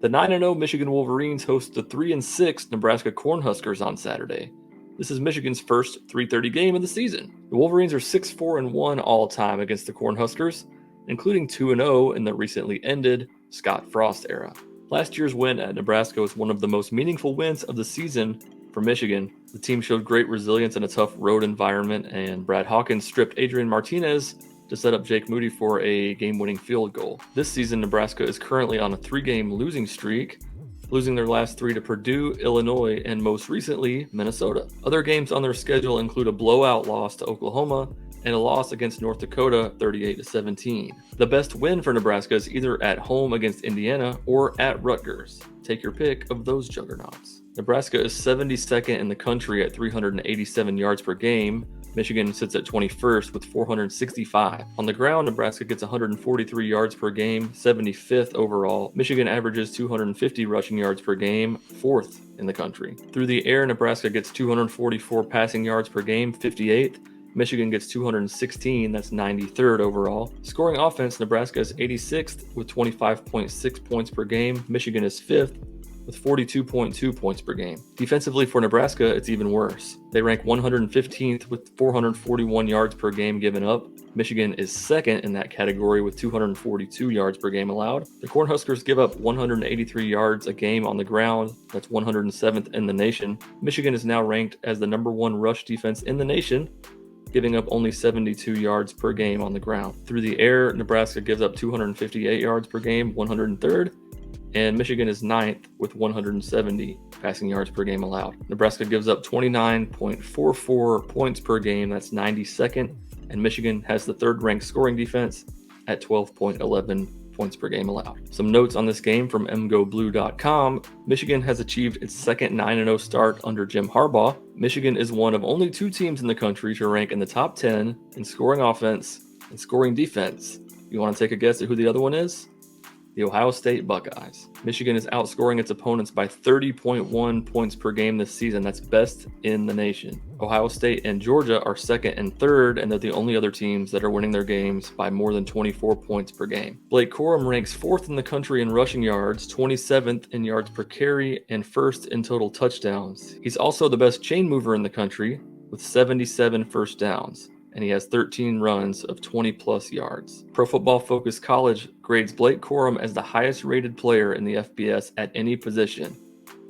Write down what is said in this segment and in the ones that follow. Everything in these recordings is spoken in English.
The 9-0 Michigan Wolverines host the 3-6 Nebraska Cornhuskers on Saturday. This is Michigan's first 3:30 game of the season. The Wolverines are 6-4-1 all-time against the Cornhuskers, including 2-0 in the recently ended Scott Frost era. Last year's win at Nebraska was one of the most meaningful wins of the season for Michigan. The team showed great resilience in a tough road environment, and Brad Hawkins stripped Adrian Martinez to set up Jake Moody for a game-winning field goal. This season, Nebraska is currently on a 3-game losing streak, losing their last 3 to Purdue, Illinois, and most recently, Minnesota. Other games on their schedule include a blowout loss to Oklahoma and a loss against North Dakota 38-17. The best win for Nebraska is either at home against Indiana or at Rutgers. Take your pick of those juggernauts. Nebraska is 72nd in the country at 387 yards per game. Michigan sits at 21st with 465. On the ground, Nebraska gets 143 yards per game, 75th overall. Michigan averages 250 rushing yards per game, 4th in the country. Through the air, Nebraska gets 244 passing yards per game, 58th. Michigan gets 216, that's 93rd overall. Scoring offense, Nebraska is 86th with 25.6 points per game. Michigan is 5th with 42.2 points per game. Defensively for Nebraska, it's even worse. They rank 115th with 441 yards per game given up. Michigan is second in that category with 242 yards per game allowed. The Cornhuskers give up 183 yards a game on the ground. That's 107th in the nation. Michigan is now ranked as the number 1 rush defense in the nation, giving up only 72 yards per game on the ground. Through the air, Nebraska gives up 258 yards per game, 103rd, and Michigan is 9th with 170 passing yards per game allowed. Nebraska gives up 29.44 points per game, that's 92nd, and Michigan has the 3rd-ranked scoring defense at 12.11 points per game allowed. Some notes on this game from mgoblue.com. Michigan has achieved its second 9-0 start under Jim Harbaugh. Michigan is one of only 2 teams in the country to rank in the top 10 in scoring offense and scoring defense. You want to take a guess at who the other one is? The Ohio State Buckeyes. Michigan is outscoring its opponents by 30.1 points per game this season. That's best in the nation. Ohio State and Georgia are 2nd and 3rd, and they're the only other teams that are winning their games by more than 24 points per game. Blake Corum ranks 4th in the country in rushing yards, 27th in yards per carry, and 1st in total touchdowns. He's also the best chain mover in the country with 77 first downs, and he has 13 runs of 20-plus yards. Pro Football Focus College grades Blake Corum as the highest-rated player in the FBS at any position,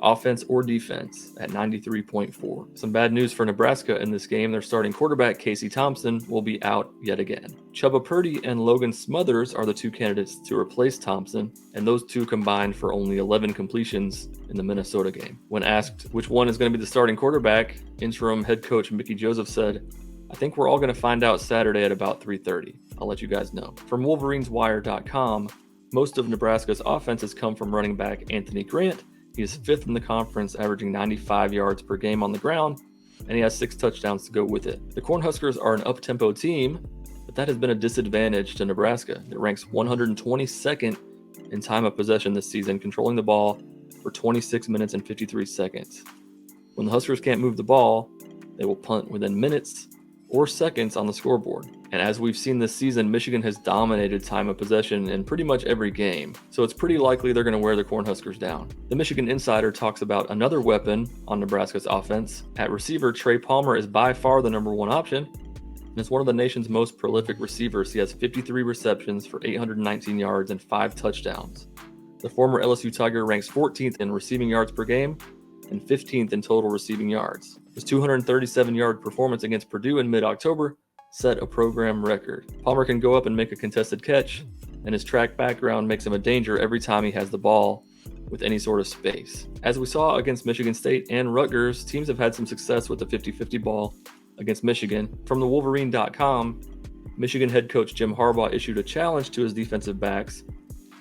offense or defense, at 93.4. Some bad news for Nebraska in this game. Their starting quarterback, Casey Thompson, will be out yet again. Chubba Purdy and Logan Smothers are the 2 candidates to replace Thompson, and those 2 combined for only 11 completions in the Minnesota game. When asked which one is going to be the starting quarterback, interim head coach Mickey Joseph said, "I think we're all going to find out Saturday at about 3:30. I'll let you guys know." From WolverinesWire.com, most of Nebraska's offenses come from running back Anthony Grant. He is 5th in the conference, averaging 95 yards per game on the ground, and he has 6 touchdowns to go with it. The Cornhuskers are an up-tempo team, but that has been a disadvantage to Nebraska. It ranks 122nd in time of possession this season, controlling the ball for 26 minutes and 53 seconds. When the Huskers can't move the ball, they will punt within minutes or seconds on the scoreboard. And as we've seen this season, Michigan has dominated time of possession in pretty much every game, so it's pretty likely they're going to wear the Cornhuskers down. The Michigan Insider talks about another weapon on Nebraska's offense. At receiver, Trey Palmer is by far the number 1 option, and is one of the nation's most prolific receivers. He has 53 receptions for 819 yards and 5 touchdowns. The former LSU Tiger ranks 14th in receiving yards per game and 15th in total receiving yards. His 237-yard performance against Purdue in mid-October set a program record. Palmer can go up and make a contested catch, and his track background makes him a danger every time he has the ball with any sort of space. As we saw against Michigan State and Rutgers, teams have had some success with the 50-50 ball against Michigan. From the Wolverine.com, Michigan head coach Jim Harbaugh issued a challenge to his defensive backs,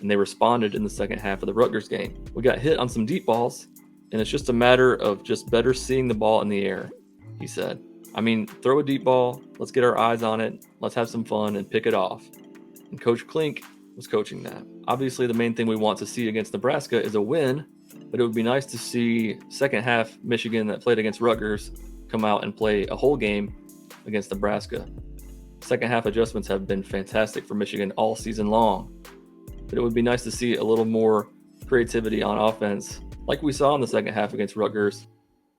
and they responded in the second half of the Rutgers game. "We got hit on some deep balls, and it's just a matter of just better seeing the ball in the air," he said. "I mean, throw a deep ball, let's get our eyes on it, let's have some fun and pick it off." And Coach Klink was coaching that. Obviously, the main thing we want to see against Nebraska is a win, but it would be nice to see second half Michigan that played against Rutgers come out and play a whole game against Nebraska. Second half adjustments have been fantastic for Michigan all season long, but it would be nice to see a little more creativity on offense, like we saw in the second half against Rutgers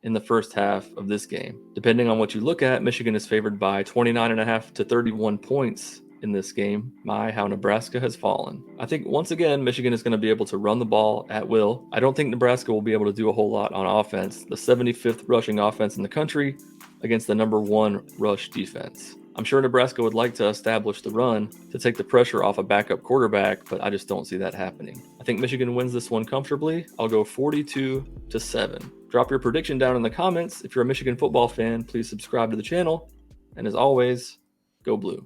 in the first half of this game. Depending on what you look at, Michigan is favored by 29.5 to 31 points in this game. My, how Nebraska has fallen. I think once again, Michigan is going to be able to run the ball at will. I don't think Nebraska will be able to do a whole lot on offense. The 75th rushing offense in the country against the number 1 rush defense. I'm sure Nebraska would like to establish the run to take the pressure off a backup quarterback, but I just don't see that happening. I think Michigan wins this one comfortably. I'll go 42-7. Drop your prediction down in the comments. If you're a Michigan football fan, please subscribe to the channel. And as always, go blue.